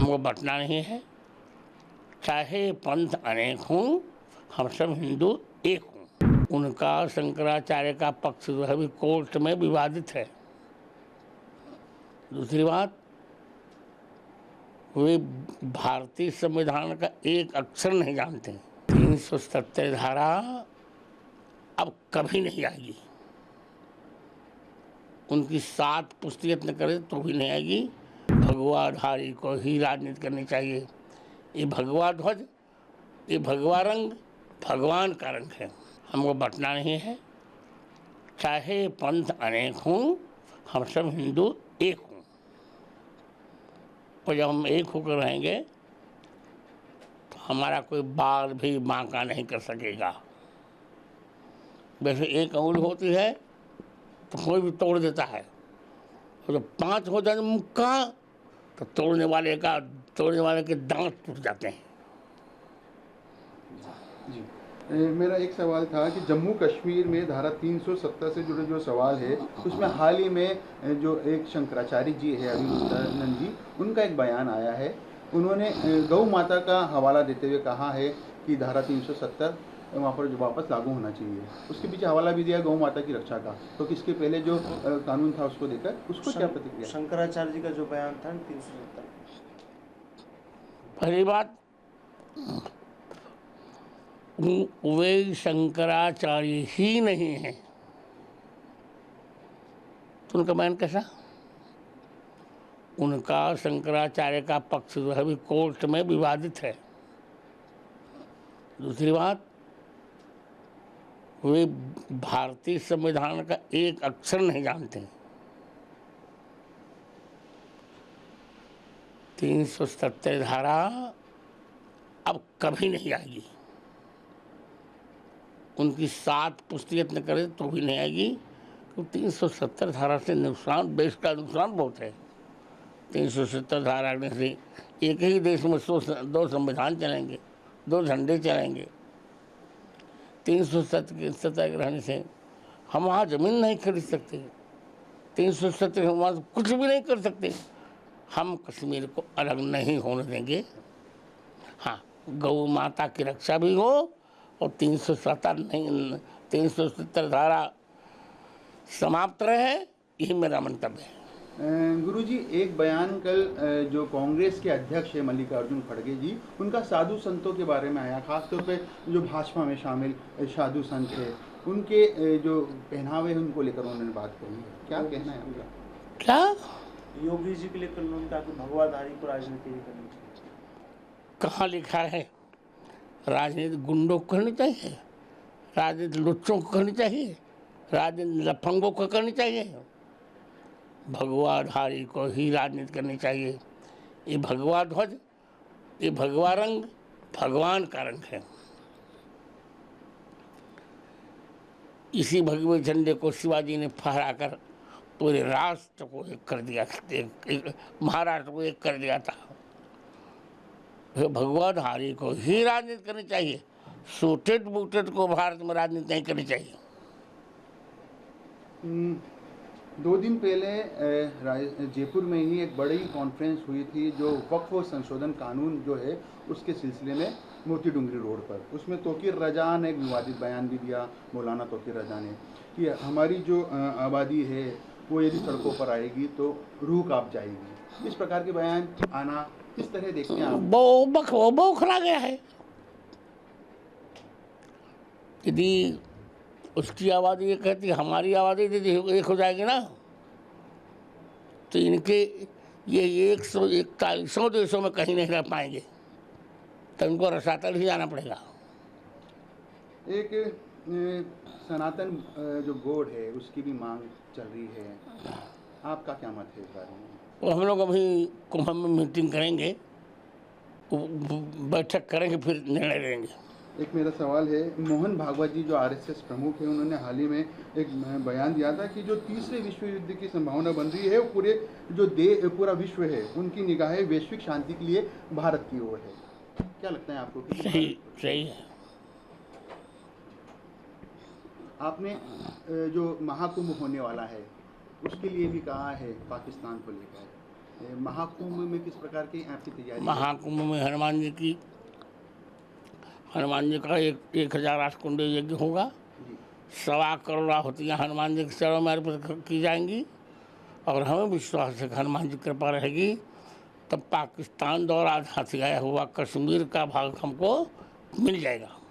हमको बंटना नहीं है। चाहे पंथ अनेक हों, हम सब हिंदू एक हों। उनका शंकराचार्य का पक्ष जो है अभी कोर्ट में विवादित है। दूसरी बात, वे भारतीय संविधान का एक अक्षर नहीं जानते। 370 धारा अब कभी नहीं आएगी। उनकी 7 पुष्टि यत्न करे तो भी नहीं आएगी। भगवाधारी को ही राजनीति करनी चाहिए। ये भगवा ध्वज, ये भगवा रंग भगवान का रंग है। हमको बंटना नहीं है। चाहे पंथ अनेक हों, हम सब हिंदू एक हों। और जब हम एक होकर रहेंगे तो हमारा कोई बाल भी बांका नहीं कर सकेगा। वैसे एक अंगुल होती है तो कोई भी तोड़ देता है, और जब 5 हो जाए मुक्का तो तोड़ने वाले के दांत टूट जाते हैं। जी, मेरा एक सवाल था कि जम्मू कश्मीर में धारा 370 से जुड़े जो सवाल है उसमें हाल ही में जो एक शंकराचार्य जी है अभिरुद्धानंद जी, उनका एक बयान आया है। उन्होंने गौ माता का हवाला देते हुए कहा है कि धारा 370 वहाँ पर जो वापस लागू होना चाहिए। उसके पीछे हवाला भी दिया गौ माता की रक्षा का, तो इसके पहले जो कानून था उसको देकर उसको क्या प्रतिक्रिया? शंकराचार्य जी का जो बयान था 370, पहली बात, वे शंकराचार्य ही नहीं है तो उनका बयान कैसा? उनका शंकराचार्य का पक्ष जो है अभी कोर्ट में विवादित है। दूसरी बात, वे भारतीय संविधान का एक अक्षर नहीं जानते। 370 धारा अब कभी नहीं आएगी। उनकी 7 पुष्टि यत्न करे तो भी नहीं आएगी, क्योंकि 370 धारा से नुकसान, देश का नुकसान बहुत है। 370 धारा से एक ही देश में 2 संविधान चलेंगे, 2 झंडे चलेंगे। 370 के रहने से हम वहाँ ज़मीन नहीं खरीद सकते। 370 हम वहाँ कुछ भी नहीं कर सकते। हम कश्मीर को अलग नहीं होने देंगे। हाँ, गौ माता की रक्षा भी हो और 370 धारा समाप्त रहे, यही मेरा मंतव्य है। गुरुजी, एक बयान कल जो कांग्रेस के अध्यक्ष है मल्लिकार्जुन खड़गे जी, उनका साधु संतों के बारे में आया, खासतौर पे जो भाजपा में शामिल साधु संत है उनके जो पहनावे हैं उनको लेकर उन्होंने बात कही। क्या कहना है आपका? क्या योगी जी के लेकर उन्होंने कहा कि भगवाधारी को राजनीति नहीं करनी चाहिए। कहाँ लिखा है? राजनीति गुंडों को करनी चाहिए, राजनीति लुच्चों को करनी चाहिए, राजनीति लफंगों को करनी चाहिए। भगवाधारी को ही राजनीति करनी चाहिए। ये भगवा ध्वज, ये भगवा रंग भगवान का रंग है। इसी भगवे झंडे को शिवाजी ने फहराकर पूरे राष्ट्र को एक कर दिया, महाराष्ट्र को एक कर दिया था। भगवाधारी को ही राजनीति करनी चाहिए। सूटेड बूटेड को भारत में राजनीति नहीं करनी चाहिए। 2 दिन पहले जयपुर में ही एक बड़ी कॉन्फ्रेंस हुई थी जो वक्फ संशोधन कानून जो है उसके सिलसिले में, मोती डूंगरी रोड पर। उसमें तौकीर रजा ने एक विवादित बयान भी दिया, मौलाना तौकीर रजा ने, कि हमारी जो आबादी है वो यदि सड़कों पर आएगी तो रूह कांप जाएगी। इस प्रकार के बयान आना किस तरह देखते हैं आप? बौखला गया है। यदि उसकी आबादी ये कहती है हमारी आबादी यदि एक हो जाएगी ना, तो इनके ये 141 देशों में कहीं नहीं रह पाएंगे, तो इनको रसातल ही जाना पड़ेगा। एक सनातन जो गौड़ है उसकी भी मांग चल रही है, आपका क्या मत है इस बारे में? वो हम लोग अभी कुंभ में मीटिंग करेंगे, बैठक करेंगे, फिर निर्णय लेंगे। एक मेरा सवाल है, मोहन भागवत जी जो आरएसएस प्रमुख है, उन्होंने हाल ही में एक बयान दिया था कि जो तीसरे विश्व युद्ध की संभावना बन रही है वो पूरा विश्व है, उनकी निगाहें वैश्विक शांति के लिए भारत की ओर है। क्या लगता है आपको? सही है। आपने जो महाकुंभ होने वाला है उसके लिए भी कहा है पाकिस्तान को लेकर, महाकुंभ में किस प्रकार की आपकी तैयारी है? महाकुंभ में हनुमान जी का 1008 कुंड यज्ञ होगा। जी 1.25 करोड़ आहुतियाँ हनुमान जी के चरणों में अर्पित की जाएंगी और हमें विश्वास है कि हनुमान जी की कृपा रहेगी तब पाकिस्तान द्वारा आजाद किया हुआ कश्मीर का भाग हमको मिल जाएगा।